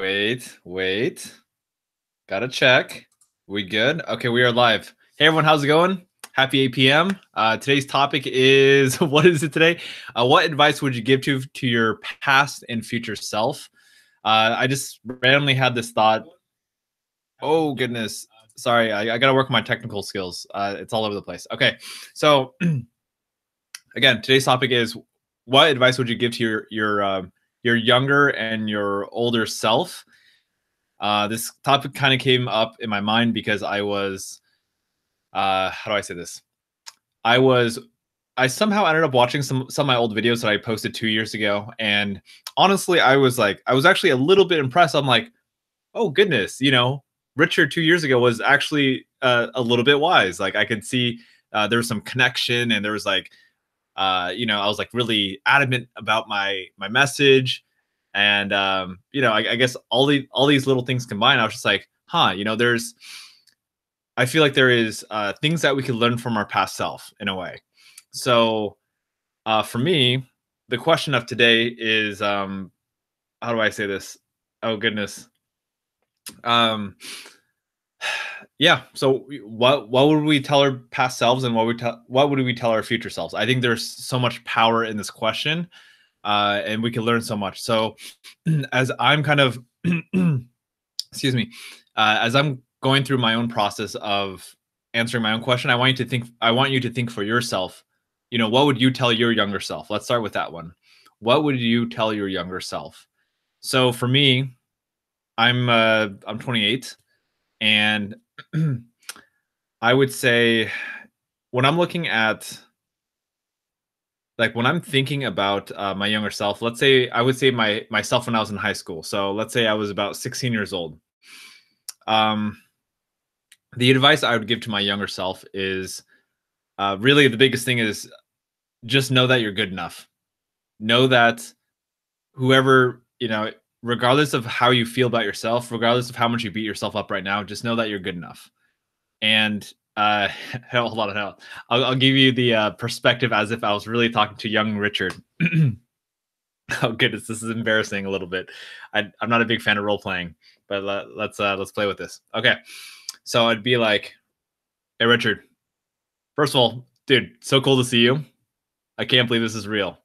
Wait. Gotta check. We good? Okay, we are live. Hey everyone, how's it going? Happy 8 p.m. Today's topic is what is it today? What advice would you give to your past and future self? I just randomly had this thought. Oh goodness, sorry, I gotta work on my technical skills. It's all over the place. Okay, so again, today's topic is what advice would you give to your younger and your older self? This topic kind of came up in my mind because I was, how do I say this? I was, I somehow ended up watching some of my old videos that I posted 2 years ago, and honestly, I was actually a little bit impressed. I'm like, oh goodness, Richard 2 years ago was actually a little bit wise. Like I could see there was some connection, and there was like, I was like really adamant about my message, and I guess all these little things combined, I was just like, huh, I feel like there is things that we could learn from our past self in a way. So for me, the question of today is, how do I say this? Oh goodness. Um, yeah. So what would we tell our past selves, and what would we tell our future selves? I think there's so much power in this question, and we can learn so much. So as I'm kind of excuse me, as I'm going through my own process of answering my own question, I want you to think for yourself, what would you tell your younger self? Let's start with that one. What would you tell your younger self? So for me, I'm 28, and I would say when I'm looking at, like, when I'm thinking about my younger self, let's say I would say myself when I was in high school. So let's say I was about 16 years old. Um, the advice I would give to my younger self is, really the biggest thing is just know that you're good enough. Know that whoever, regardless of how you feel about yourself, regardless of how much you beat yourself up right now, just know that you're good enough. And hold on, I'll give you the perspective as if I was really talking to young Richard. Oh goodness, this is embarrassing a little bit. I'm not a big fan of role playing, but let's play with this. Okay, so I'd be like, hey Richard, first of all, dude, so cool to see you. I can't believe this is real.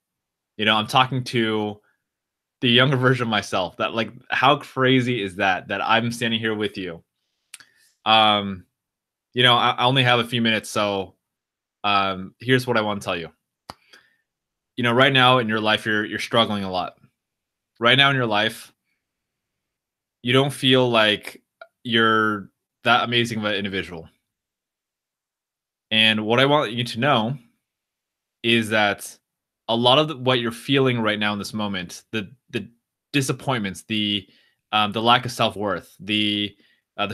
I'm talking to the younger version of myself. That, like, how crazy is that I'm standing here with you? Um, I only have a few minutes, so here's what I want to tell you. Right now in your life, you're struggling a lot. Right now in your life, you don't feel like you're that amazing of an individual. And what I want you to know is that a lot of what you're feeling right now in this moment, the disappointments, the lack of self worth, the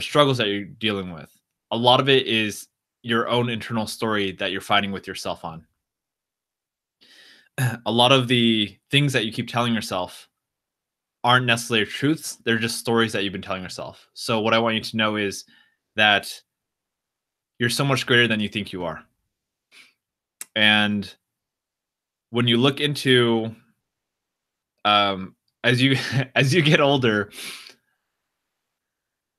struggles that you're dealing with, a lot of it is your own internal story that you're fighting with yourself on. A lot of the things that you keep telling yourself aren't necessarily truths; they're just stories that you've been telling yourself. So, what I want you to know is that you're so much greater than you think you are, and when you look into, as you as you get older,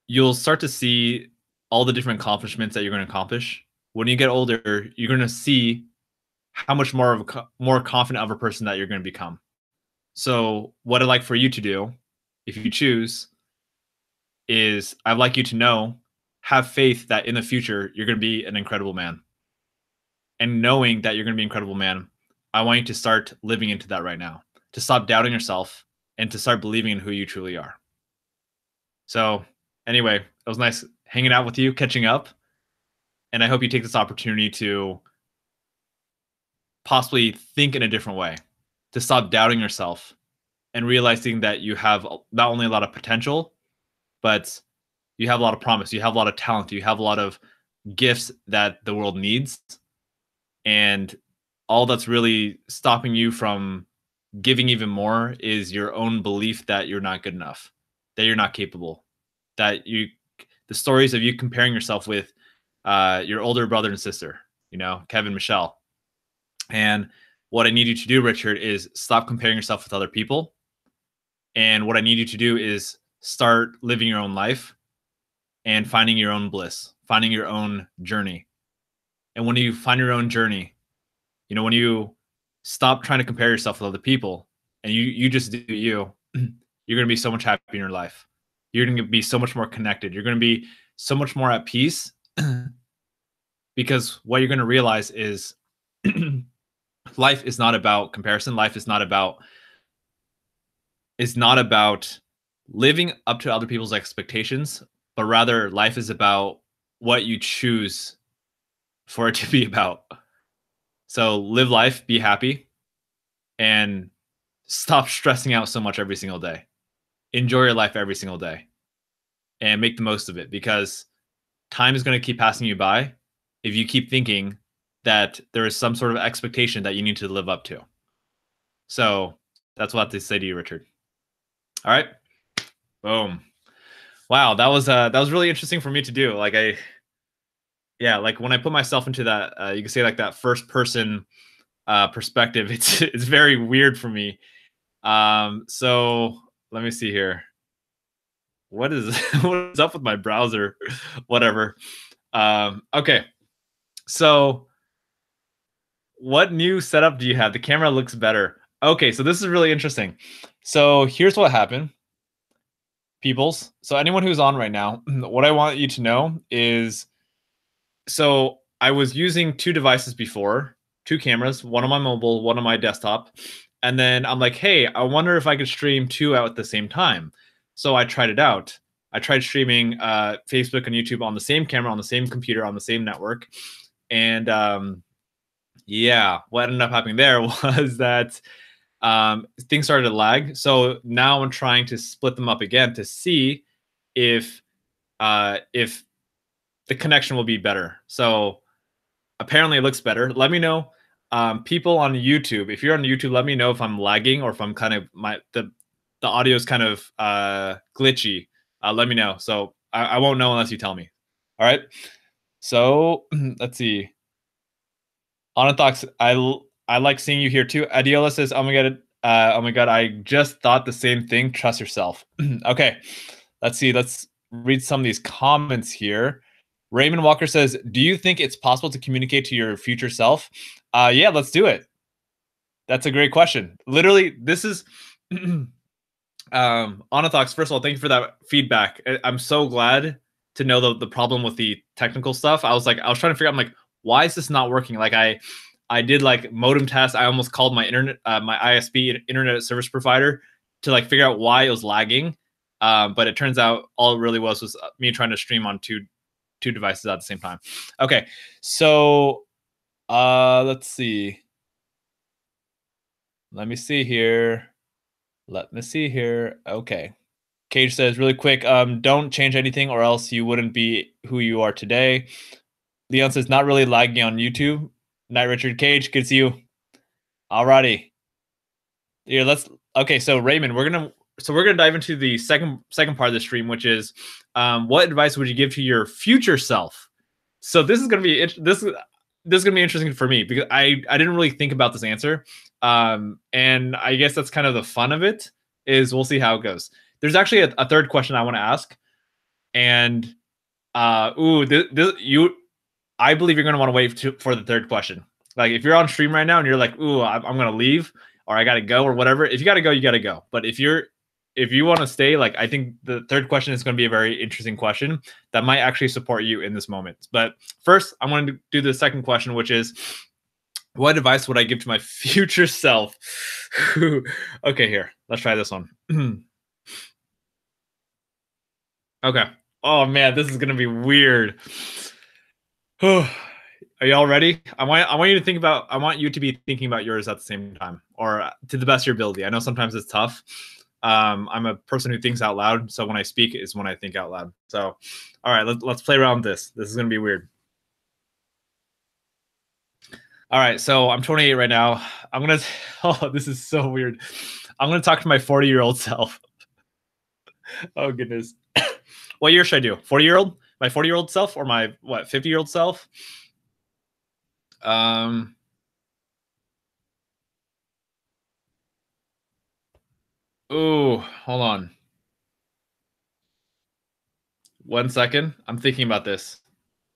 you'll start to see all the different accomplishments that you're going to accomplish. When you get older, you're going to see how much more confident of a person that you're going to become. So, what I'd like for you to do, if you choose, is I'd like you to know, have faith that in the future you're going to be an incredible man. And knowing that you're going to be an incredible man, I want you to start living into that right now. To stop doubting yourself and to start believing in who you truly are. So, anyway, it was nice hanging out with you, catching up, and I hope you take this opportunity to possibly think in a different way, to stop doubting yourself and realizing that you have not only a lot of potential, but you have a lot of promise, you have a lot of talent, you have a lot of gifts that the world needs. And all that's really stopping you from giving even more is your own belief that you're not good enough, that you're not capable, that the stories of you comparing yourself with your older brother and sister, Kevin, Michelle. And what I need you to do, Richard, is stop comparing yourself with other people. And what I need you to do is start living your own life and finding your own bliss, finding your own journey. And when you find your own journey, when you stop trying to compare yourself with other people and you just do you, you're going to be so much happier in your life. You're going to be so much more connected. You're going to be so much more at peace because what you're going to realize is life is not about comparison. Life is not about living up to other people's expectations, but rather life is about what you choose for it to be about. So live life, be happy, and stop stressing out so much every single day. Enjoy your life every single day and make the most of it, because time is going to keep passing you by if you keep thinking that there is some sort of expectation that you need to live up to. So that's what I have to say to you, Richard. All right. Boom. Wow, that was really interesting for me to do. Like like when I put myself into that, you can say like that first person perspective, it's very weird for me. So let me see here. What is what is up with my browser? Whatever. Okay. So what new setup do you have? The camera looks better. Okay, so this is really interesting. So here's what happened, peoples. So anyone who's on right now, what I want you to know is, so I was using two devices before, two cameras, one on my mobile, one on my desktop. And then I'm like, hey, I wonder if I could stream two out at the same time. So I tried it out. I tried streaming Facebook and YouTube on the same camera, on the same computer, on the same network. And what ended up happening there was that things started to lag. So now I'm trying to split them up again to see if the connection will be better. So apparently it looks better. Let me know, people on YouTube. If you're on YouTube, let me know if I'm lagging or if I'm kind of the audio is kind of glitchy. Let me know. So I won't know unless you tell me. All right. So let's see. Onathox, I like seeing you here too. Adiola says, "Oh my god, I just thought the same thing. Trust yourself." Okay, let's see. Let's read some of these comments here. Raymond Walker says, "Do you think it's possible to communicate to your future self?" Yeah, let's do it. That's a great question. Literally, this is Onathox. First of all, thank you for that feedback. I'm so glad to know the problem with the technical stuff. I was trying to figure out, I'm like, why is this not working? Like I did like modem tests. I almost called my internet, my ISP, internet service provider, to like figure out why it was lagging. But it turns out all it really was me trying to stream on two devices at the same time. Okay, so let's see. Let me see here. Okay. Cage says really quick, don't change anything or else you wouldn't be who you are today. Leon says not really lagging on YouTube. Night Richard. Cage, good to see you. Alrighty. Here, okay, so Raymond, we're gonna dive into the second part of the stream, which is what advice would you give to your future self? So this is gonna be interesting for me because I didn't really think about this answer. And I guess that's kind of the fun of it, is we'll see how it goes. There's actually a third question I want to ask. And I believe you're gonna want to wait for the third question. Like if you're on stream right now and you're like, ooh, I'm gonna leave, or I gotta go, or whatever. If you gotta go, you gotta go. But if you want to stay, like I think the third question is going to be a very interesting question that might actually support you in this moment. But first, I want to do the second question, which is, what advice would I give to my future self? Okay, here, let's try this one. Okay. Oh man, this is gonna be weird. Are y'all ready? I want you to think about. I want you to be thinking about yours at the same time, or to the best of your ability. I know sometimes it's tough. I'm a person who thinks out loud, so when I speak is when I think out loud. So, all right, let's play around with this. This is gonna be weird. All right, so I'm 28 right now. I'm gonna. Oh, this is so weird. I'm gonna talk to my 40-year-old self. Oh goodness. What year should I do? 40-year-old? My 40-year-old self, or my 50-year-old self? Oh, hold on. 1 second. I'm thinking about this.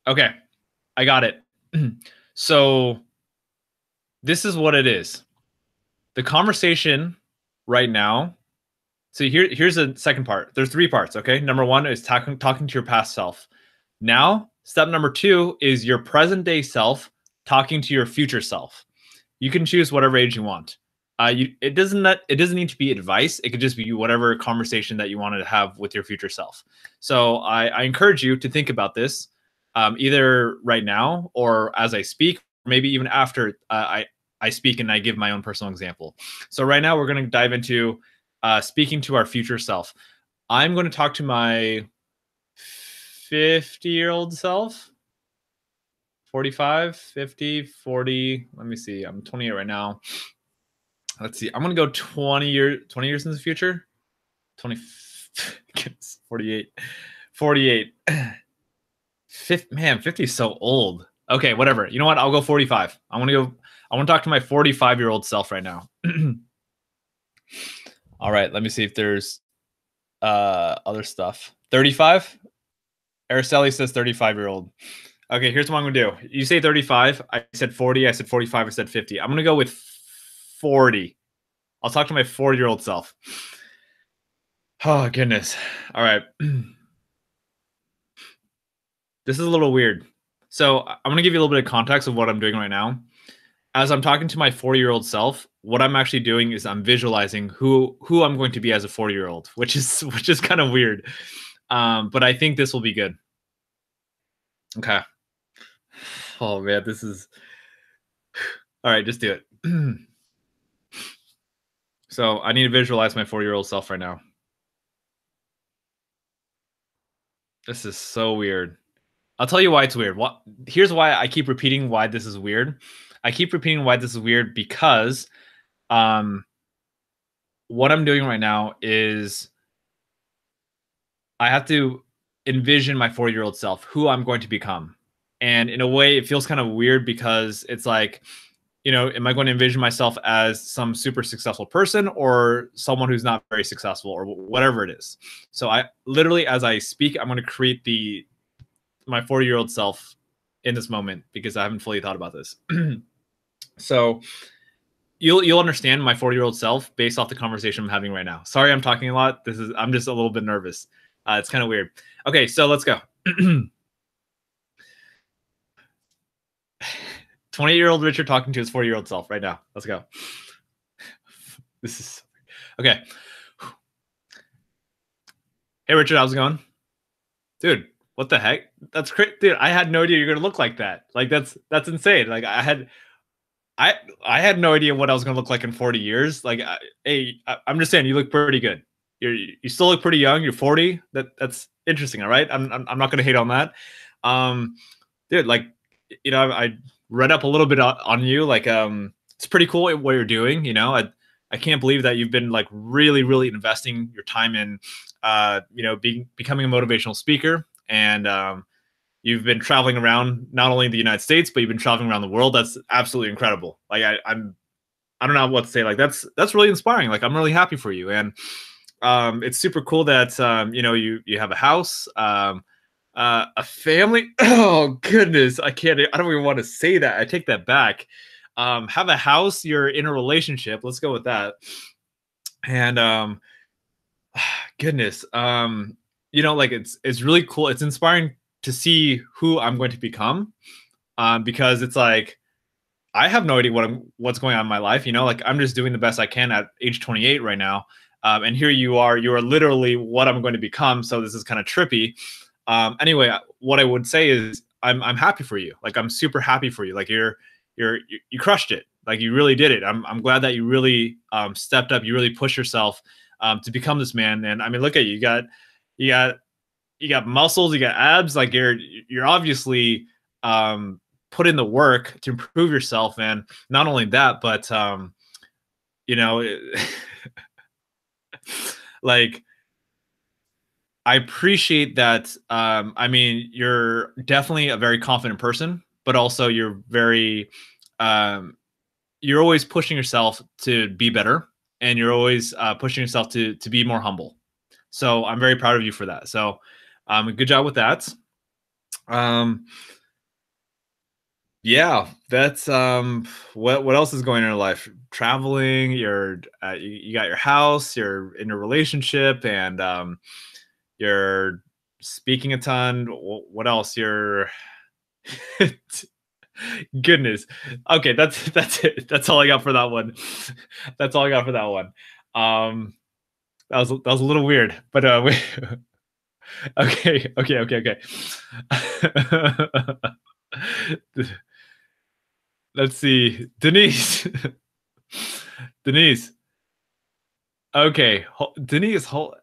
Okay, I got it. So this is what it is. The conversation right now. So here's the second part. There's 3 parts. Okay, number 1 is talking to your past self. Now, step number 2 is your present day self talking to your future self. You can choose whatever age you want. It doesn't need to be advice. It could just be whatever conversation that you wanted to have with your future self. So I encourage you to think about this, either right now or as I speak, maybe even after I speak and I give my own personal example. So right now we're going to dive into speaking to our future self. I'm going to talk to my 50-year-old self. 45, 50, 40. Let me see. I'm 28 right now. Let's see. I'm going to go 20 years in the future. 20, 48. 48. 50, man, 50 is so old. Okay, whatever. You know what? I'll go 45. I want to talk to my 45-year-old self right now. All right, let me see if there's other stuff. 35? Araceli says 35-year-old. Okay, here's what I'm gonna do. You say 35. I said 40. I said 45. I said 50. I'm gonna go with 40. I'll talk to my 40-year-old self. Oh, goodness. All right. This is a little weird. So I'm gonna give you a little bit of context of what I'm doing right now. As I'm talking to my 40-year-old self, what I'm actually doing is I'm visualizing who I'm going to be as a 40-year-old, which is kind of weird. But I think this will be good. Okay. Oh man, this is all right. Just do it. So I need to visualize my 40-year-old self right now. This is so weird. I'll tell you why it's weird. Here's why I keep repeating why this is weird. I keep repeating why this is weird because what I'm doing right now is I have to envision my 40-year-old self, who I'm going to become. And in a way, it feels kind of weird because it's like, am I going to envision myself as some super successful person or someone who's not very successful or whatever it is? So I literally, as I speak, I'm going to create my 40-year-old self in this moment because I haven't fully thought about this. So you'll understand my 40-year-old self based off the conversation I'm having right now. Sorry, I'm talking a lot. I'm just a little bit nervous. It's kind of weird. Okay, so let's go. 20-year-old Richard talking to his 40-year-old self right now. Let's go. This is okay. Hey, Richard, how's it going? Dude, what the heck? That's great. Dude, I had no idea you're going to look like that. Like, that's insane. Like, I had no idea what I was going to look like in 40 years. Like, I'm just saying, you look pretty good. You still look pretty young. You're 40. That's interesting. All right. I'm not going to hate on that. Dude, like, I read up a little bit on you. Like, it's pretty cool what you're doing. I can't believe that you've been like really, really investing your time in, becoming a motivational speaker. And you've been traveling around not only the United States, but you've been traveling around the world. That's absolutely incredible. Like I don't know what to say. Like that's really inspiring. Like I'm really happy for you. And it's super cool that you have a house, a family. Oh goodness, I don't even want to say that. I take that back. Have a house. You're in a relationship. Let's go with that. And goodness, like it's really cool. It's inspiring to see who I'm going to become, because it's like I have no idea what's going on in my life. Like I'm just doing the best I can at age 28 right now. And here you are literally what I'm going to become. So this is kind of trippy. Anyway, what I would say is I'm happy for you. Like I'm super happy for you. Like you crushed it. Like you really did it. I'm glad that you really stepped up. You really pushed yourself to become this man. And I mean, look at you. You got muscles, you got abs. Like you're obviously put in the work to improve yourself. And not only that, but like I appreciate that. I mean, you're definitely a very confident person, but also you're very you're always pushing yourself to be better, and you're always pushing yourself to be more humble. So I'm very proud of you for that. So Good job with that. Yeah, that's what else is going on in your life? Traveling, you got your house, you're in a relationship, and you're speaking a ton. What else? You're goodness. Okay, that's it. That's all I got for that one. That's all I got for that one. That was a little weird, but okay. Let's see, Denise. Denise. Okay, Denise. Oh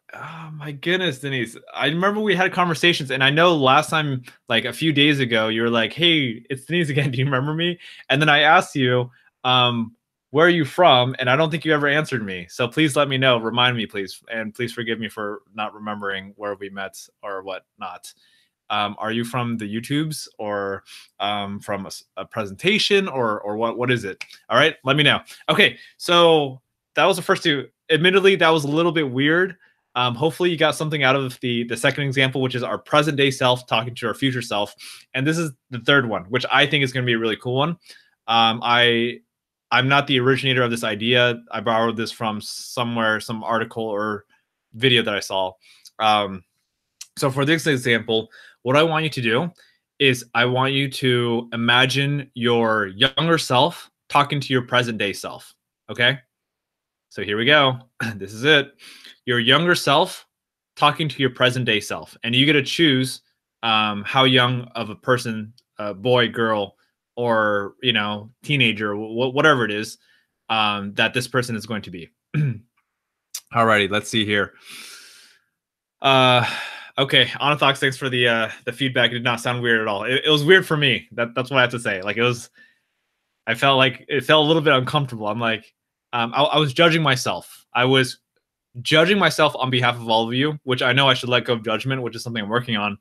my goodness, Denise. I remember we had conversations, and I know last time, like a few days ago, you were like, "Hey, it's Denise again. Do you remember me?" And then I asked you, "Where are you from?" And I don't think you ever answered me. So please let me know. Remind me, please, and please forgive me for not remembering where we met or what not. Are you from the YouTubes or from a presentation or what? What is it? All right, let me know. Okay, so that was the first two. Admittedly, that was a little bit weird. Hopefully, you got something out of the second example, which is our present day self talking to our future self, and this is the third one, which I think is going to be a really cool one. I'm not the originator of this idea. I borrowed this from somewhere, some article or video that I saw. So for this example, what I want you to do is I want you to imagine your younger self talking to your present day self. Okay. So here we go. This is it. Your younger self talking to your present day self. And you get to choose how young of a person, boy, girl, or, teenager, whatever it is, that this person is going to be. Alrighty, let's see here. Okay, Onathox, thanks for the feedback. It did not sound weird at all. It was weird for me. That's what I have to say. Like I felt like it felt a little bit uncomfortable. I'm like, I was judging myself. I was judging myself on behalf of all of you, which I know I should let go of judgment, which is something I'm working on.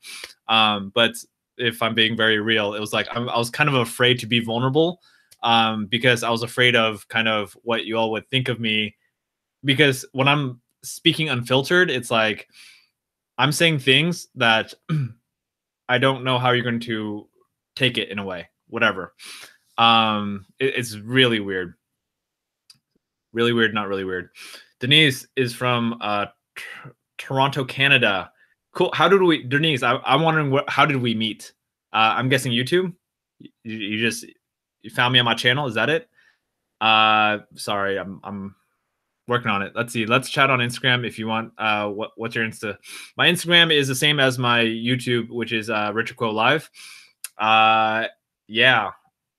But if I'm being very real, it was like I was kind of afraid to be vulnerable, because I was afraid of kind of what you all would think of me. Because when I'm speaking unfiltered, it's like I'm saying things that I don't know how you're going to take it in a way, whatever. It's really weird. Really weird, not really weird. Denise is from Toronto, Canada. Cool. How did we, Denise? I'm wondering how did we meet? I'm guessing YouTube. You just you found me on my channel. Is that it? Sorry, I'm working on it. Let's see. Let's chat on Instagram if you want. What's your Insta? My Instagram is the same as my YouTube, which is Richard Quo Live. Yeah,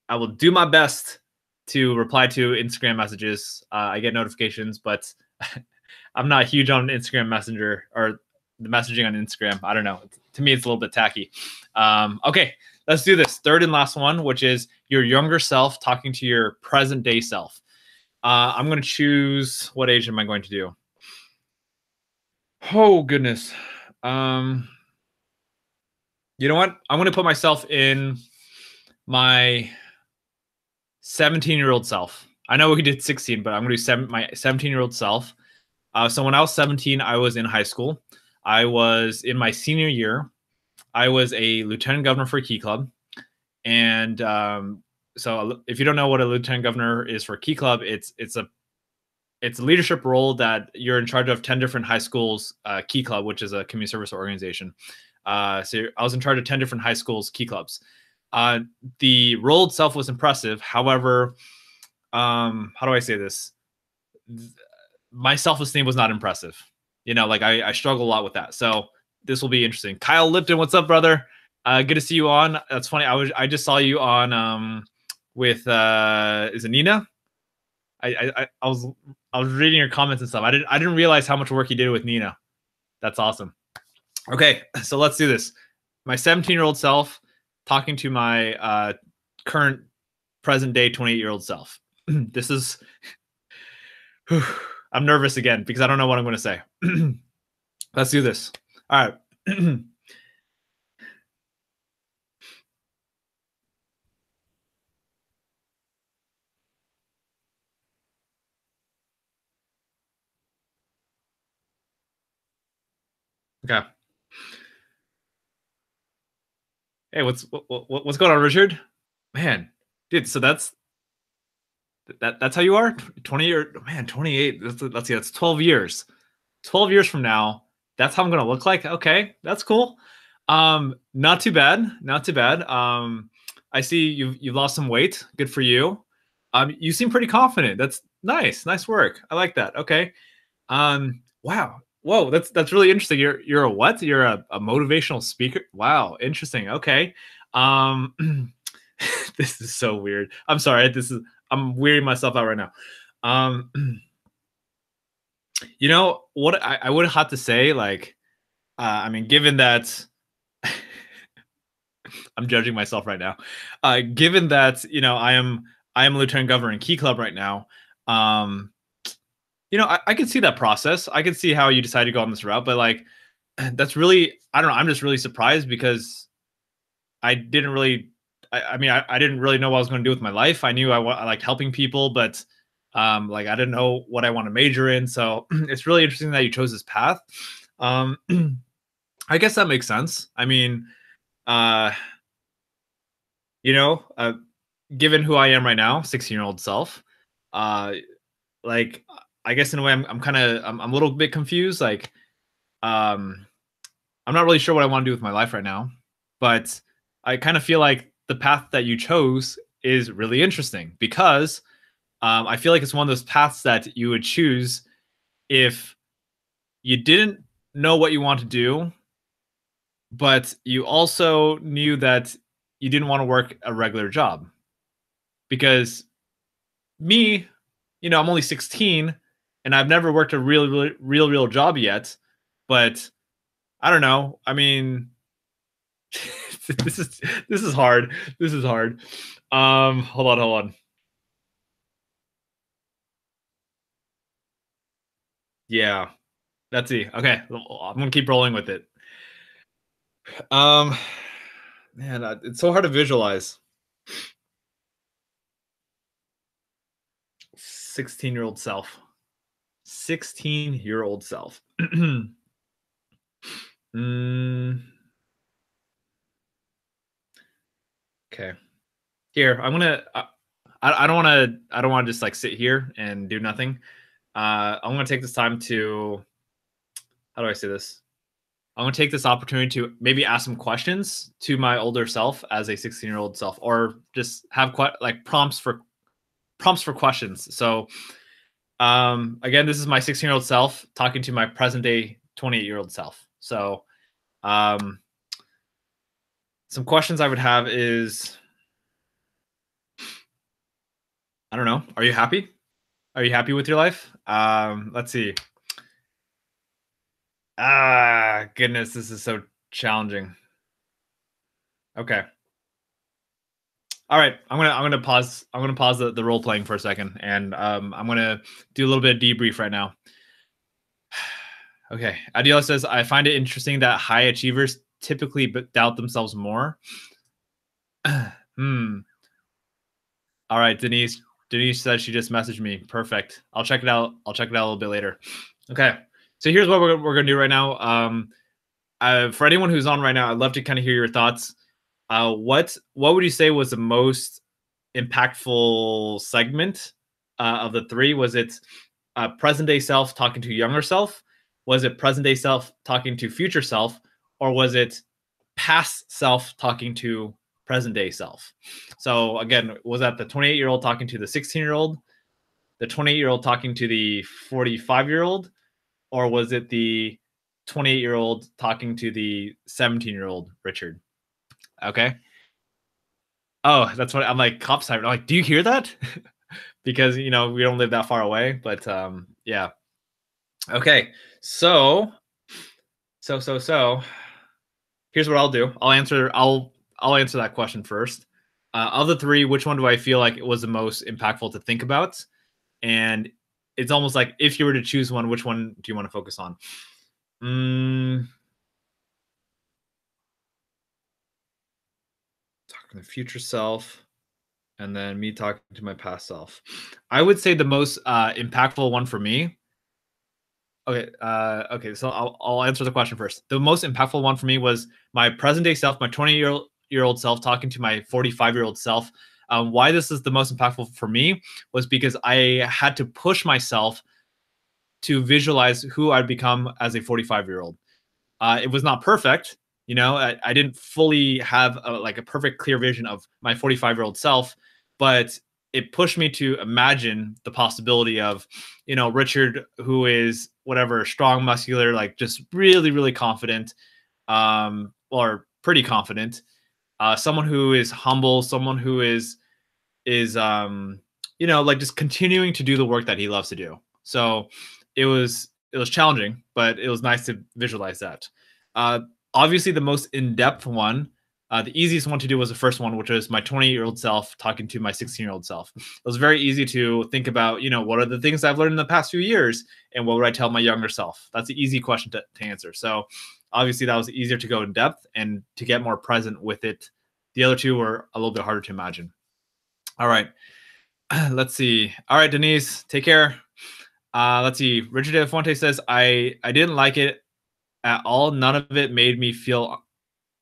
I will do my best to reply to Instagram messages. I get notifications, but I'm not huge on Instagram Messenger or the messaging on Instagram. I don't know. To me, it's a little bit tacky. Okay, let's do this. Third and last one, which is your younger self talking to your present day self. I'm going to choose, what age am I going to do? Oh, goodness. You know what? I'm going to put myself in my 17-year-old self. I know we did 16, but I'm going to do my 17-year-old self. So when I was 17, I was in high school. I was in my senior year. I was a lieutenant governor for Key Club. And so if you don't know what a lieutenant governor is for Key Club, it's a leadership role that you're in charge of 10 different high schools, Key Club, which is a community service organization. So I was in charge of 10 different high schools, Key Clubs. The role itself was impressive. However, how do I say this? My self-esteem was not impressive. Like I struggle a lot with that. So this will be interesting. Kyle Lipton, what's up, brother? Good to see you on. That's funny. I just saw you on with is it Nina? I was reading your comments and stuff. I didn't realize how much work you did with Nina. That's awesome. Okay, so let's do this. My 17-year-old self talking to my current present day 28-year-old self. This is I'm nervous again because I don't know what I'm going to say. Let's do this. All right. Okay. Hey, what's going on, Richard? Man, dude, so that's how you are? 20 year man, 28. Let's see, that's 12 years. 12 years from now, that's how I'm gonna look like. Okay, that's cool. Not too bad. Not too bad. I see you've lost some weight. Good for you. You seem pretty confident. That's nice. Nice work. I like that. Okay. Wow. Whoa, that's really interesting. You're a what? You're a motivational speaker? Wow, interesting. Okay. Um this is so weird. I'm sorry. I'm weirding myself out right now. Um you know what I would have to say, like, I mean, given that I'm judging myself right now. Given that, I am a lieutenant governor in Key Club right now. Um, I can see that process. I can see how you decided to go on this route, but like, that's really, I don't know. I'm just really surprised because I didn't really, I mean, I didn't really know what I was going to do with my life. I knew I liked helping people, but like, I didn't know what I want to major in. So it's really interesting that you chose this path. Um, I guess that makes sense. I mean, uh, you know, uh, given who I am right now, 16-year-old self, uh, like, I guess in a way I'm kind of I'm a little bit confused. Like, um, I'm not really sure what I want to do with my life right now, but I kind of feel like the path that you chose is really interesting because I feel like it's one of those paths that you would choose if you didn't know what you want to do, but you also knew that you didn't want to work a regular job. Because me, I'm only 16 and I've never worked a real job yet. But I don't know. I mean, this is hard. This is hard. Hold on. Yeah, let's see. Okay, I'm gonna keep rolling with it. Um, man, it's so hard to visualize. 16-year-old self. 16-year-old self. mm, okay. Here, I'm gonna. I don't want to. I don't want to just like sit here and do nothing. I'm gonna take this time to. How do I say this? I'm gonna take this opportunity to maybe ask some questions to my older self as a 16-year-old self, or just have like prompts for questions. So, again, this is my 16-year-old self talking to my present day 28-year-old self. So, um, some questions I would have is, I don't know. Are you happy? Are you happy with your life? Let's see. Ah, goodness, this is so challenging. Okay. All right. I'm gonna pause. I'm gonna pause the role playing for a second, and I'm gonna do a little bit of debrief right now. Okay. Adila says, I find it interesting that high achievers typically doubt themselves more. Hmm. All right, Denise. Denise says she just messaged me. Perfect. I'll check it out. I'll check it out a little bit later. Okay. So here's what we're gonna do right now. For anyone who's on right now, I'd love to kind of hear your thoughts. What would you say was the most impactful segment of the three? Was it present day self talking to younger self? Was it present day self talking to future self? Or was it past self talking to present day self? So again, was that the 28-year-old talking to the 16-year-old, the 28-year-old talking to the 45-year-old, or was it the 28-year-old talking to the 17-year-old Richard? Okay. Oh, that's what I'm like. Cop siren. I'm like, do you hear that? Because we don't live that far away. But yeah. Okay. So. Here's what I'll do. I'll answer that question first. Of the three, which one do I feel like it was the most impactful to think about? And it's almost like if you were to choose one, which one do you want to focus on? Talking to the future self, and then me talking to my past self. I would say the most impactful one for me. Okay, okay. So I'll answer the question first. The most impactful one for me was my present day self, my 28-year-old 20-year-old self talking to my 45-year-old self. Why this is the most impactful for me was because I had to push myself to visualize who I'd become as a 45-year-old. It was not perfect. I didn't fully have like a perfect clear vision of my 45-year-old self, but it pushed me to imagine the possibility of, Richard, who is whatever, strong, muscular, like just really, really confident, or pretty confident. Someone who is humble, someone who is like just continuing to do the work that he loves to do. So it was challenging, but it was nice to visualize that. Uh, Obviously, the most in-depth one, the easiest one to do was the first one, which was my 20-year-old self talking to my 16-year-old self. It was very easy to think about, what are the things I've learned in the past few years, and what would I tell my younger self? That's an easy question to answer. So obviously, that was easier to go in depth and to get more present with it. The other two were a little bit harder to imagine. All right. Let's see. All right, Denise, take care. Let's see. Richard De Fuente says, I didn't like it at all. None of it made me feel.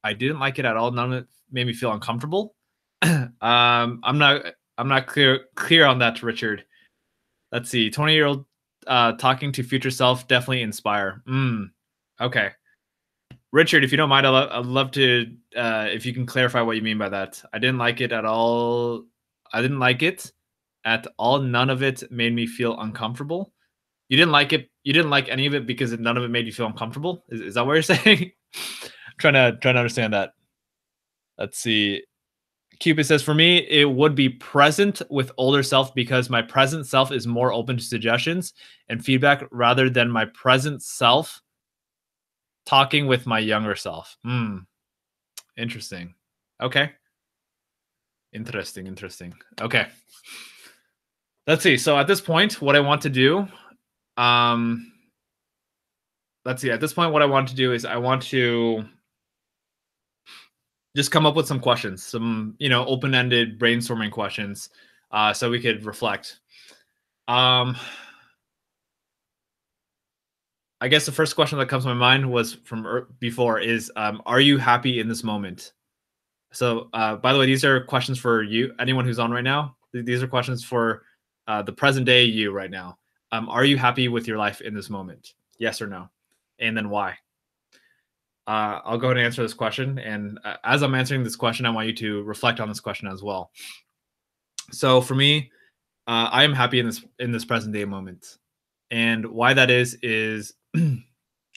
I didn't like it at all. None of it made me feel uncomfortable. I'm not clear on that, Richard. Let's see. 20-year-old talking to future self, definitely inspire. Okay. Richard, if you don't mind, I'd love to if you can clarify what you mean by that. I didn't like it at all. I didn't like it at all. None of it made me feel uncomfortable. You didn't like it. You didn't like any of it because none of it made you feel uncomfortable. Is that what you're saying? trying to understand that. Let's see. Cupid says, for me, it would be present with older self because my present self is more open to suggestions and feedback rather than my present self talking with my younger self. Interesting. Okay. Interesting. Okay. Let's see. So at this point, what I want to do, let's see. At this point, what I want to do is I want to just come up with some questions, some, open-ended brainstorming questions, so we could reflect. I guess the first question that comes to my mind was from before is, are you happy in this moment? So, by the way, these are questions for you, anyone who's on right now. These are questions for the present day you right now. Are you happy with your life in this moment? Yes or no? And then why? I'll go ahead and answer this question. And as I'm answering this question, I want you to reflect on this question as well. So for me, I am happy in this present day moment. And why that is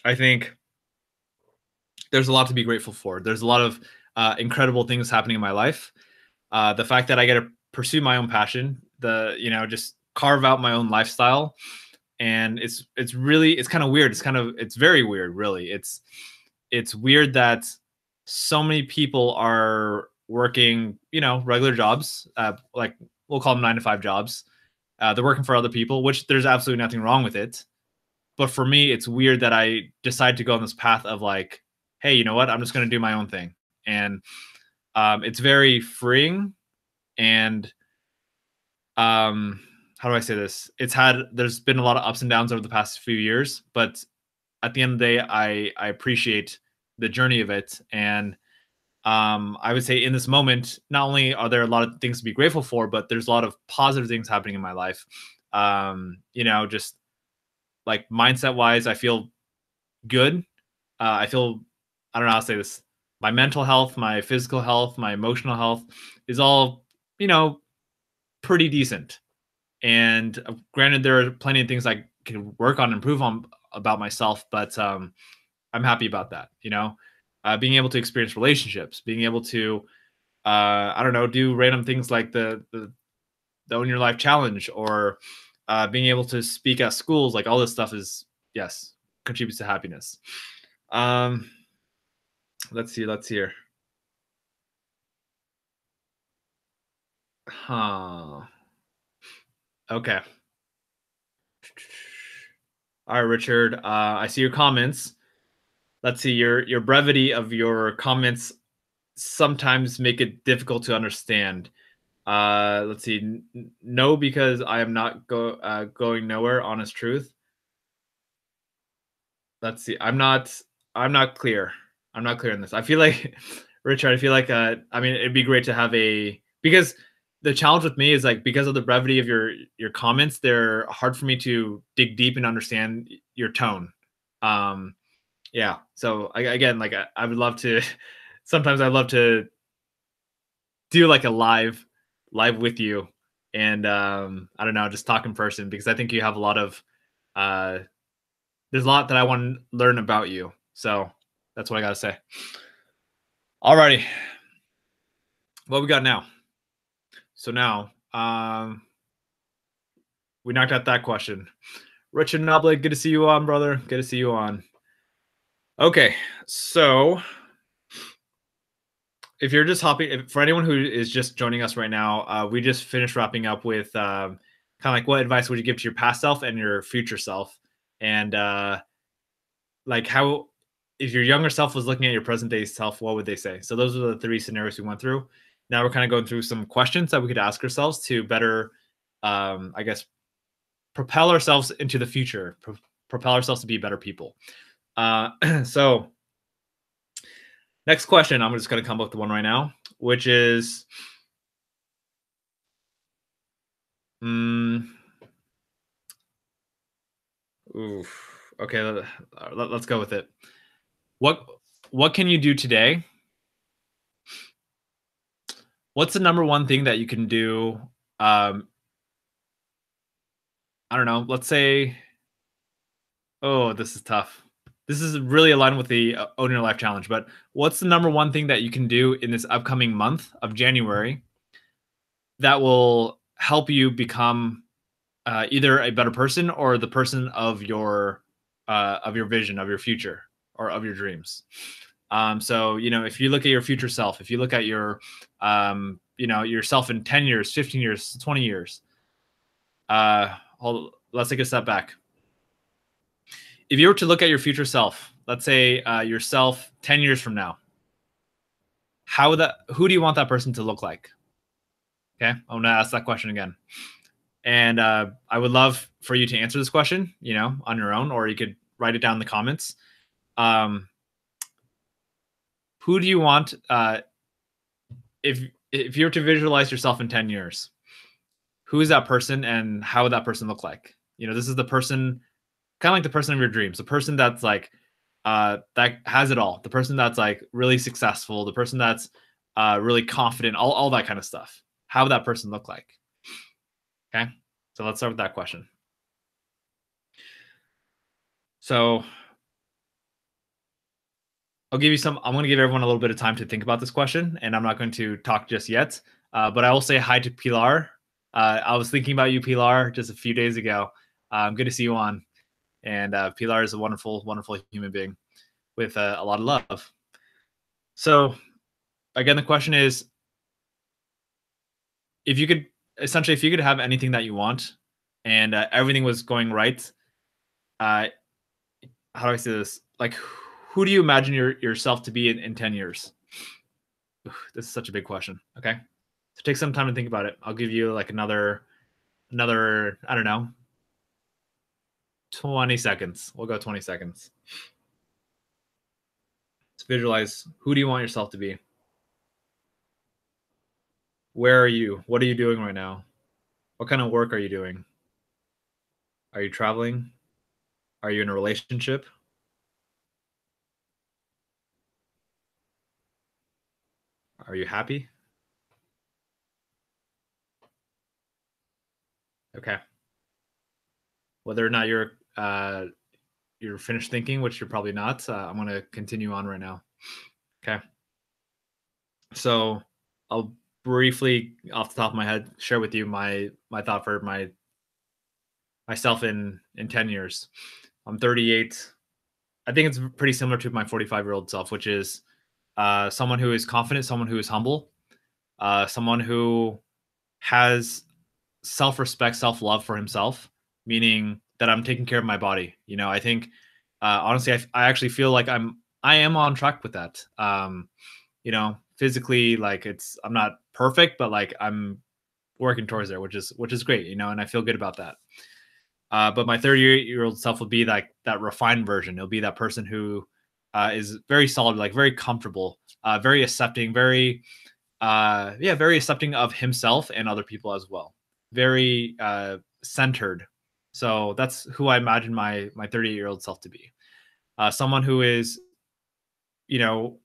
I think there's a lot to be grateful for. There's a lot of incredible things happening in my life. The fact that I get to pursue my own passion, just carve out my own lifestyle. And it's kind of weird. It's very weird, really. It's weird that so many people are working, regular jobs, like we'll call them 9-to-5 jobs. They're working for other people, which there's absolutely nothing wrong with it. But for me, it's weird that I decide to go on this path of like, hey, you know what? I'm just going to do my own thing. And it's very freeing. And how do I say this? There's been a lot of ups and downs over the past few years, but at the end of the day, I appreciate the journey of it. And I would say in this moment, not only are there a lot of things to be grateful for, but there's a lot of positive things happening in my life. Just like mindset wise, I feel good. I feel, I don't know how to say this. My mental health, my physical health, my emotional health is all, pretty decent. And granted, there are plenty of things I can work on, improve on about myself, but I'm happy about that. Being able to experience relationships, being able to, I don't know, do random things like the Own Your Life challenge, or being able to speak at schools, like all this stuff is, yes, contributes to happiness. Let's hear. Okay. All right, Richard. I see your comments. Let's see, your brevity of your comments sometimes make it difficult to understand. Let's see. No, because I am not going nowhere. Honest truth. Let's see. I'm not clear. I'm not clear on this. I feel like Richard, I feel like I mean it'd be great to have because the challenge with me is like because of the brevity of your comments, they're hard for me to dig deep and understand your tone. Um, yeah. So again, like I would love to. Sometimes I love to do like a live with you, and I don't know, just talk in person because I think you have a lot of uh, there's a lot that I want to learn about you. So that's what I gotta say. Alrighty, what we got now? So now, we knocked out that question. Richard Noblet, good to see you on, brother. Good to see you on. Okay, so if you're just hopping, for anyone who is just joining us right now, we just finished wrapping up with kind of like what advice would you give to your past self and your future self, and like how if your younger self was looking at your present day self, what would they say? So those are the three scenarios we went through. Now we're kind of going through some questions that we could ask ourselves to better, I guess, propel ourselves into the future, propel ourselves to be better people. So next question, I'm just going to come up with one right now, which is, oof, okay, let's go with it. What what can you do today? What's the number one thing that you can do? I don't know. Let's say, oh, this is tough. This is really aligned with the Own Your Life challenge. But what's the number one thing that you can do in this upcoming month of January that will help you become either a better person or the person of your vision, of your future, or of your dreams? So if you look at your future self, if you look at your yourself in 10 years, 15 years, 20 years, let's take a step back. If you were to look at your future self, let's say yourself 10 years from now, who do you want that person to look like? Okay, I'm gonna ask that question again. And I would love for you to answer this question, on your own, or you could write it down in the comments. Who do you want if you were to visualize yourself in 10 years? Who is that person and how would that person look like? This is the person, kind of like the person of your dreams, the person that's like that has it all, the person that's like really successful, the person that's really confident, all that kind of stuff. How would that person look like? Okay, so let's start with that question. So I'm going to give everyone a little bit of time to think about this question, and I'm not going to talk just yet. But I will say hi to Pilar. I was thinking about you, Pilar, just a few days ago. Good to see you on. And Pilar is a wonderful, wonderful human being with a lot of love. So again, the question is, if you could have anything that you want and everything was going right, how do I say this? Like, who do you imagine yourself to be in 10 years? This is such a big question. Okay. So take some time to think about it. I'll give you like another, I don't know, 20 seconds. We'll go 20 seconds. Let's visualize, who do you want yourself to be? Where are you? What are you doing right now? What kind of work are you doing? Are you traveling? Are you in a relationship? Are you happy? Okay. Whether or not you're finished thinking, which you're probably not, I'm going to continue on right now. Okay. So I'll briefly, off the top of my head, share with you my thought for myself in 10 years. I'm 38. I think it's pretty similar to my 45-year-old self, which is someone who is confident, someone who is humble, someone who has self-respect, self-love for himself, meaning that I'm taking care of my body. I think honestly, I actually feel like I am on track with that. Physically, like I'm not perfect, but like I'm working towards there, which is great, and I feel good about that. But my 38-year-old self will be like that refined version. It'll be that person who is very solid, like very comfortable, very accepting, very very accepting of himself and other people as well. Very centered. So that's who I imagine my 38-year-old self to be. Someone who is, you know,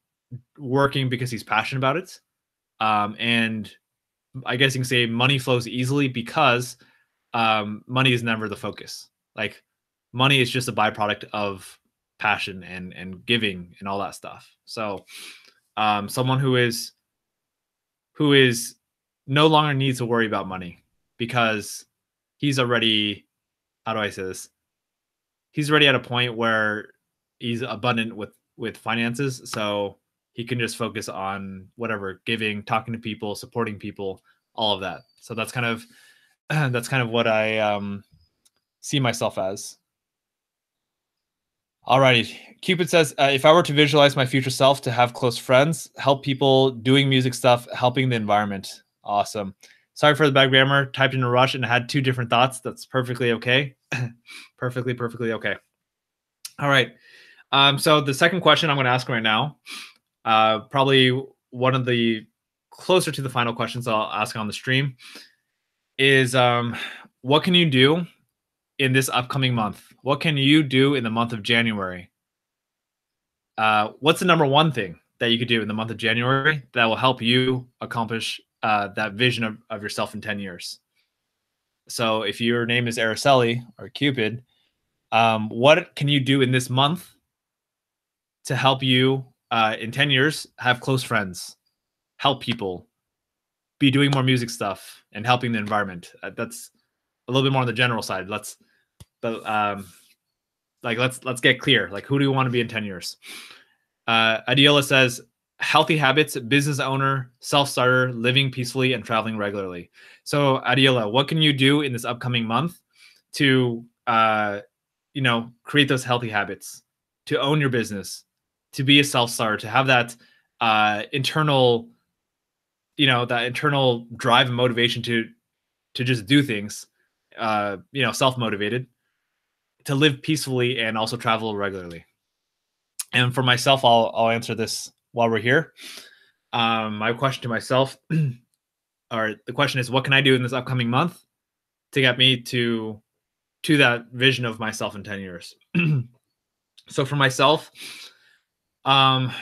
working because he's passionate about it. And I guess you can say money flows easily because money is never the focus. Like money is just a byproduct of passion and giving and all that stuff. So someone who is no longer needs to worry about money because he's already, how do I say this? He's already at a point where he's abundant with finances, so he can just focus on whatever, giving, talking to people, supporting people, all of that. So that's kind of that's kind of what I see myself as. Alrighty. Cupid says, if I were to visualize my future self to have close friends, help people, doing music stuff, helping the environment. Awesome. Sorry for the bad grammar. Typed in a rush and had two different thoughts. That's perfectly okay. Perfectly okay. All right. So the second question I'm going to ask right now, probably one of the closer to the final questions I'll ask on the stream, is what can you do in this upcoming month? What can you do in the month of January? What's the number one thing that you could do in the month of January that will help you accomplish that vision of yourself in 10 years? So if your name is Araceli or Cupid, what can you do in this month to help you in 10 years have close friends, help people, be doing more music stuff, and helping the environment? That's a little bit more on the general side. Let's get clear. Like, who do you want to be in 10 years? Adiola says, healthy habits, business owner, self-starter, living peacefully, and traveling regularly. So Adiola, what can you do in this upcoming month to create those healthy habits, to own your business, to be a self-starter, to have that internal drive and motivation to just do things, self-motivated, to live peacefully and also travel regularly? And for myself, I'll answer this while we're here. My question to myself, or the question is, what can I do in this upcoming month to get me to that vision of myself in 10 years? So for myself, honestly,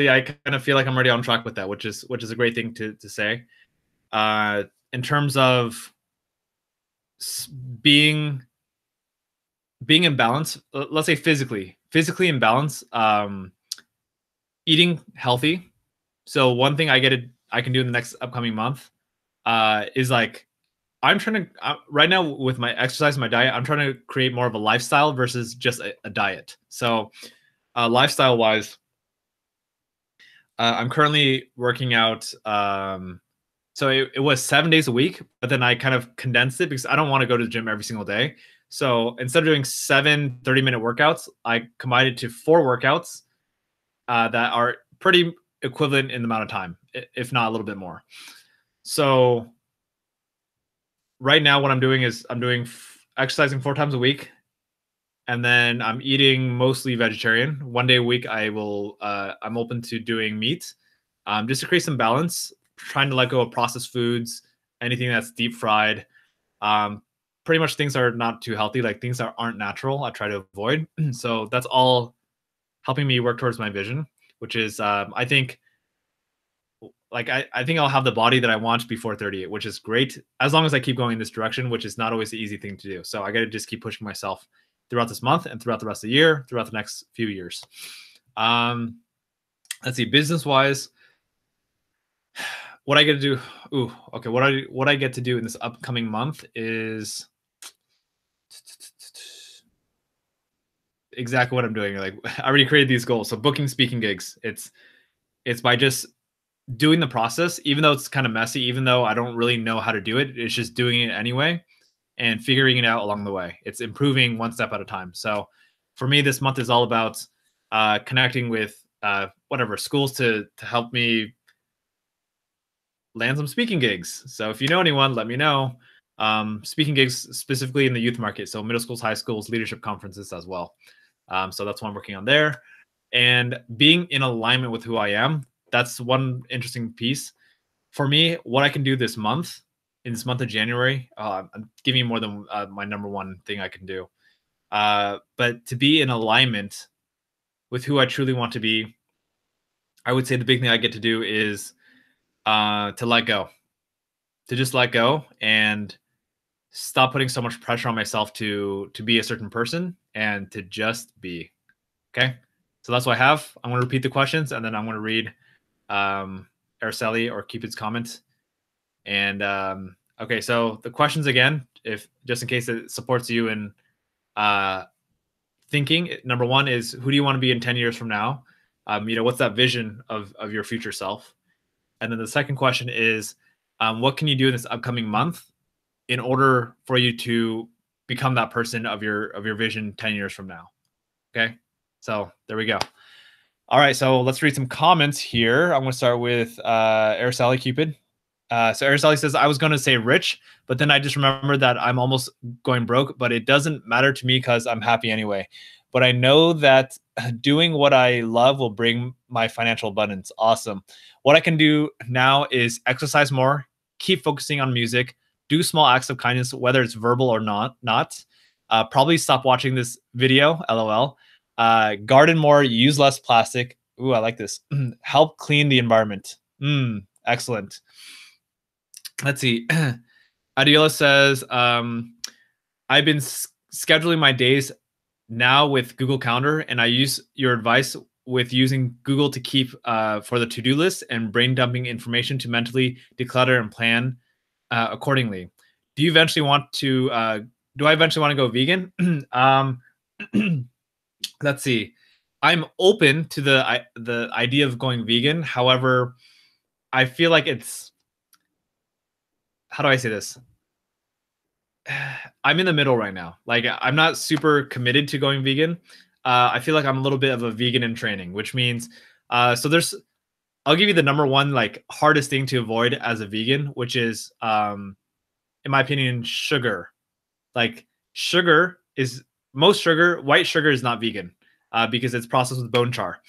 I kind of feel like I'm already on track with that, which is a great thing to say. In terms of being in balance, let's say physically in balance, eating healthy. So one thing I can do in the next upcoming month is like, I'm trying to right now with my exercise, my diet, I'm trying to create more of a lifestyle versus just a diet. So lifestyle wise, I'm currently working out. So it was 7 days a week, but then I kind of condensed it because I don't want to go to the gym every single day. So instead of doing 7 30-minute workouts, I combined it to 4 workouts that are pretty equivalent in the amount of time, if not a little bit more. So right now what I'm doing is I'm doing exercising 4 times a week, and then I'm eating mostly vegetarian. 1 day a week I'm open to doing meat, just to create some balance, trying to let go of processed foods, anything that's deep fried, pretty much things that are not too healthy, like things that aren't natural, I try to avoid. So that's all helping me work towards my vision, which is I think I'll have the body that I want before 38, which is great as long as I keep going in this direction, which is not always the easy thing to do. So I got to just keep pushing myself throughout this month and throughout the rest of the year, throughout the next few years. Let's see, business wise, what I get to do. What I get to do in this upcoming month is exactly what I'm doing. Like, I already created these goals. So booking speaking gigs. It's by just doing the process, even though it's kind of messy, even though I don't really know how to do it. It's just doing it anyway and figuring it out along the way. It's improving one step at a time. So for me, this month is all about connecting with schools to help me land some speaking gigs. So if you know anyone, let me know. Speaking gigs specifically in the youth market, so middle schools, high schools, leadership conferences as well. So that's what I'm working on there. And being in alignment with who I am, that's one interesting piece. For me, what I can do this month, in this month of January, I'm giving you more than my number one thing I can do. But to be in alignment with who I truly want to be, I would say the big thing I get to do is to let go, to just let go and stop putting so much pressure on myself to be a certain person and to just be. Okay. So that's what I have. I'm going to repeat the questions and then I'm going to read Araceli or Cupid's comment. And okay, so the questions again, if just in case it supports you in thinking. Number one is, who do you want to be in 10 years from now? What's that vision of your future self? And then the second question is, what can you do in this upcoming month in order for you to become that person of your vision 10 years from now? Okay, so there we go. All right, so let's read some comments here. I'm going to start with Araceli Cupid. So Araceli says, I was going to say rich, but then I just remembered that I'm almost going broke, but it doesn't matter to me because I'm happy anyway. But I know that doing what I love will bring my financial abundance. Awesome. What I can do now is exercise more, keep focusing on music, do small acts of kindness, whether it's verbal or not. Probably stop watching this video, LOL. Garden more, use less plastic. Ooh, I like this. Help clean the environment. Excellent. Let's see. Adiola says, I've been scheduling my days now with Google Calendar, and I use your advice with using Google to keep for the to-do list and brain dumping information to mentally declutter and plan accordingly. Do you eventually want to, do I eventually want to go vegan? Let's see. I'm open to the idea of going vegan. However, I feel like it's, how do I say this? I'm in the middle right now. Like, I'm not super committed to going vegan. I feel like I'm a little bit of a vegan in training, which means, so there's, I'll give you the number one, like, hardest thing to avoid as a vegan, which is, in my opinion, sugar. Like, sugar is, most sugar, white sugar is not vegan because it's processed with bone char.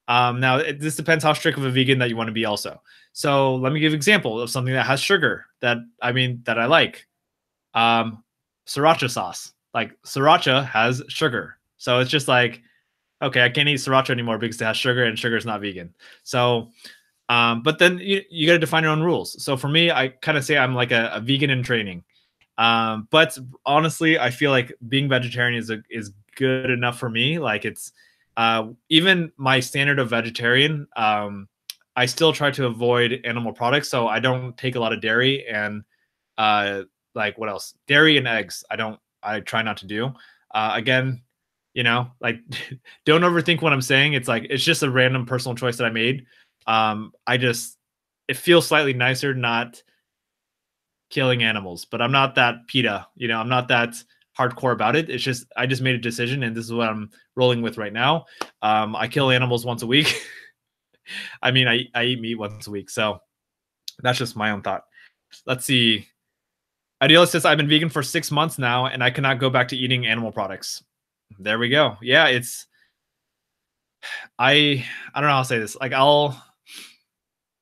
Now, this depends how strict of a vegan that you want to be also. So let me give an example of something that has sugar that I like. Sriracha sauce. Like, sriracha has sugar. So it's just like, okay, I can't eat sriracha anymore because it has sugar and sugar is not vegan. So, but then you got to define your own rules. So for me, I kind of say I'm like a vegan in training. But honestly, I feel like being vegetarian is good enough for me. Like, it's even my standard of vegetarian, I still try to avoid animal products. So I don't take a lot of dairy and like, what else? Dairy and eggs. I try not to do. Again, like, don't overthink what I'm saying. It's like, it's just a random personal choice that I made. It feels slightly nicer not killing animals, but I'm not that PETA, I'm not that hardcore about it. It's just, I just made a decision and this is what I'm rolling with right now. I kill animals once a week. I eat meat once a week. So that's just my own thought. Let's see. Idealist says, I've been vegan for 6 months now and I cannot go back to eating animal products. There we go. Yeah, it's, I don't know how to say this. Like,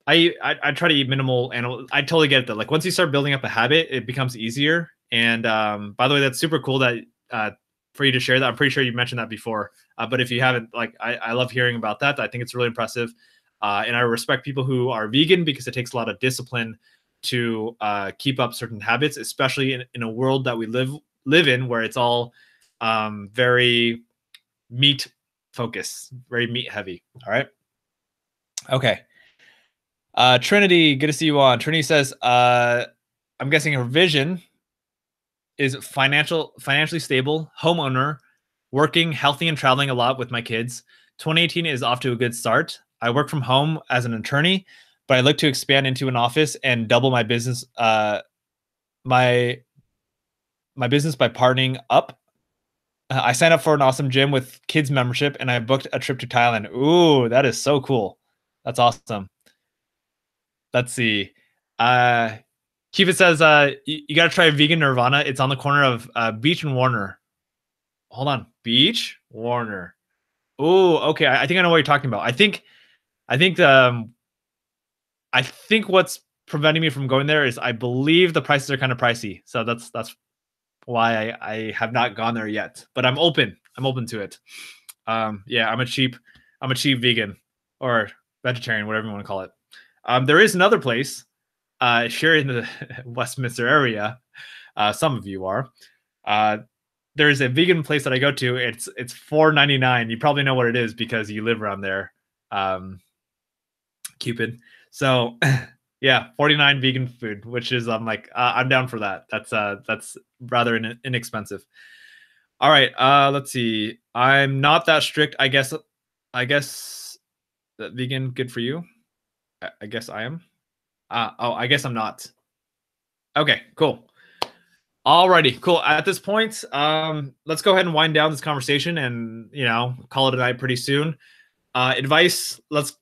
I try to eat minimal animal. I totally get it though. Like, once you start building up a habit, it becomes easier. And by the way, that's super cool that for you to share that. I'm pretty sure you mentioned that before. But if you haven't, like, I love hearing about that. I think it's really impressive. And I respect people who are vegan because it takes a lot of discipline to keep up certain habits, especially in a world that we live in where it's all very meat focused, very meat heavy. All right. Okay. Trinity, good to see you on. Trinity says, I'm guessing her vision is financially stable, homeowner, working, healthy, and traveling a lot with my kids. 2018 is off to a good start. I work from home as an attorney, but I look to expand into an office and double my business, my business by partnering up. I signed up for an awesome gym with kids membership, and I booked a trip to Thailand. Ooh, that is so cool. That's awesome. Let's see. Cupid says, you got to try vegan Nirvana. It's on the corner of Beach and Warner. Hold on. Beach? Warner. Oh, okay. I think I know what you're talking about. I think I think what's preventing me from going there is I believe the prices are kind of pricey. So that's why I have not gone there yet. But I'm open. I'm open to it. Yeah, I'm a cheap vegan or vegetarian, whatever you want to call it. There is another place, here in the Westminster area. Some of you are. Uh, there's a vegan place that I go to. It's $4.99. You probably know what it is because you live around there, Cupid. So yeah, 49 vegan food, which is I'm like I'm down for that. That's rather inexpensive. All right, let's see. I'm not that strict. I guess that vegan good for you. I guess I am. Oh, I guess I'm not. Okay, cool. Alrighty, cool. At this point, let's go ahead and wind down this conversation and call it a night pretty soon. Advice. Let's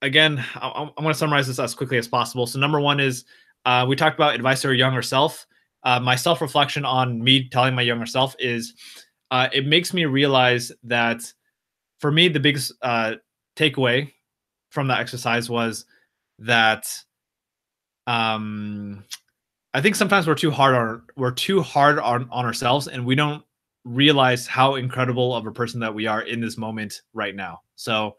again. I'm going to summarize this as quickly as possible. So number one is we talked about advice to our younger self. My self reflection on me telling my younger self is it makes me realize that for me the biggest takeaway from that exercise was that I think sometimes we're too hard on ourselves, and we don't realize how incredible of a person that we are in this moment right now. So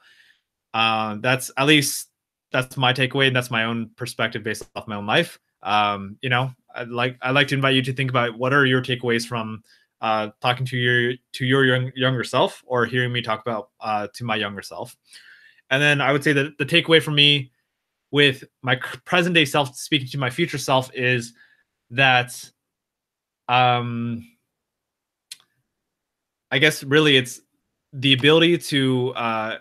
that's at least that's my takeaway, and that's my own perspective based off my own life. I'd like to invite you to think about what are your takeaways from talking to your younger self, or hearing me talk about to my younger self. And then I would say that the takeaway for me with my present day self speaking to my future self is that I guess really it's the ability to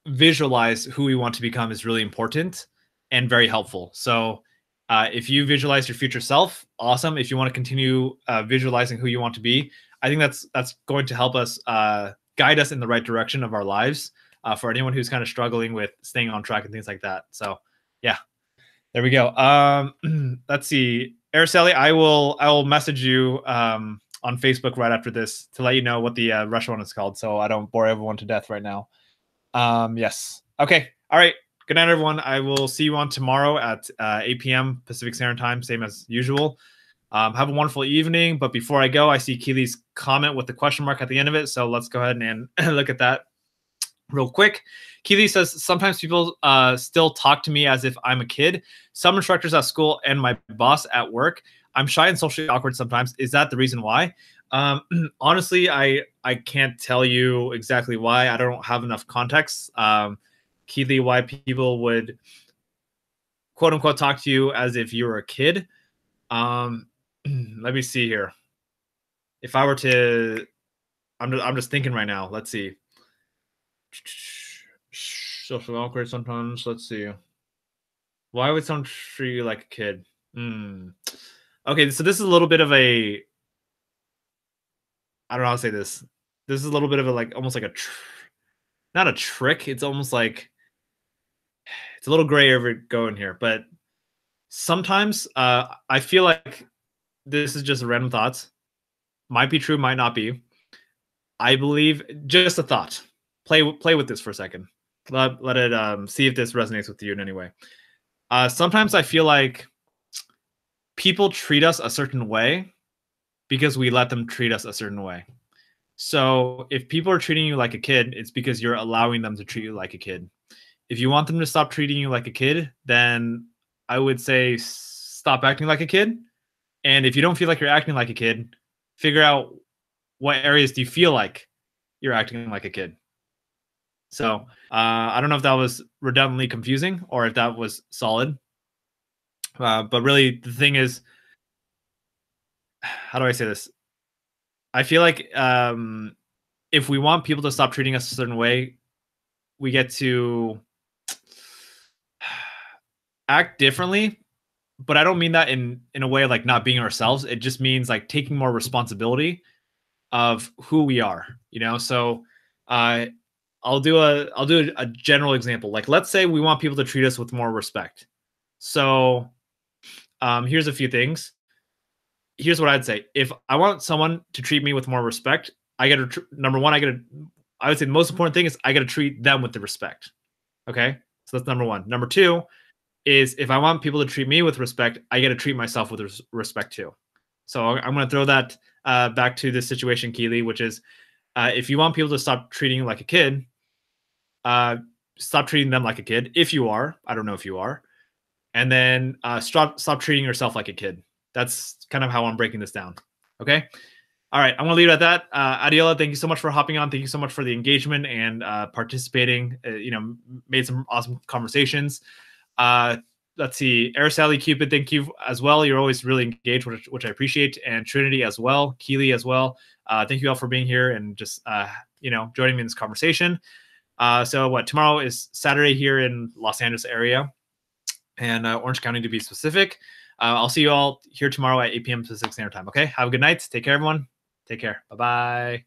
visualize who we want to become is really important and very helpful. So if you visualize your future self, awesome. If you want to continue visualizing who you want to be, I think that's going to help us guide us in the right direction of our lives for anyone who's kind of struggling with staying on track and things like that. So yeah, there we go. Let's see. Araceli, I will message you on Facebook right after this to let you know what the restaurant is called, so I don't bore everyone to death right now. Yes. Okay. All right. Good night, everyone. I will see you on tomorrow at 8 p.m. Pacific Standard Time, same as usual. Have a wonderful evening. But before I go, I see Keely's comment with the question mark at the end of it, so let's go ahead and look at that real quick. Keely says, sometimes people still talk to me as if I'm a kid. Some instructors at school and my boss at work. I'm shy and socially awkward sometimes. Is that the reason why? Honestly, I can't tell you exactly why. I don't have enough context. Keely, why people would quote unquote talk to you as if you were a kid. Let me see here. If I were to, I'm just thinking right now. Let's see. Social awkward sometimes. Let's see. Why would someone treat you like a kid? Okay, so this is a little bit of a, I don't know how to say this. This is a little bit of a almost like a not a trick. It's almost like it's a little gray area going here, but sometimes I feel like this is just random thoughts. Might be true, might not be. I believe just a thought. Play with this for a second. Let it see if this resonates with you in any way. Sometimes I feel like people treat us a certain way because we let them treat us a certain way. So if people are treating you like a kid, it's because you're allowing them to treat you like a kid. If you want them to stop treating you like a kid, then I would say stop acting like a kid. And if you don't feel like you're acting like a kid, figure out what areas do you feel like you're acting like a kid. So I don't know if that was redundantly confusing or if that was solid. But really, the thing is, how do I say this? I feel like if we want people to stop treating us a certain way, we get to act differently. But I don't mean that in a way like not being ourselves. It just means like taking more responsibility of who we are. So I'll do a general example. Like, let's say we want people to treat us with more respect. So here's a few things. Here's what I'd say. If I want someone to treat me with more respect, I got to number one, I would say the most important thing is I got to treat them with the respect. Okay, so that's number one. Number two is if I want people to treat me with respect, I got to treat myself with respect too. So I'm going to throw that back to this situation, Keely, which is if you want people to stop treating you like a kid, stop treating them like a kid. If you are, I don't know if you are, and then stop treating yourself like a kid. That's kind of how I'm breaking this down. Okay. All right, I'm gonna leave it at that. Adiola, thank you so much for hopping on. Thank you so much for the engagement and participating. Made some awesome conversations. Let's see, Araceli, Cupid, thank you as well. You're always really engaged, which I appreciate, and Trinity as well, Keely as well. Thank you all for being here and just joining me in this conversation. So tomorrow is Saturday here in Los Angeles area, and Orange County to be specific. I'll see you all here tomorrow at 8 p.m. Pacific Standard Time. Okay, have a good night. Take care, everyone. Take care. Bye-bye.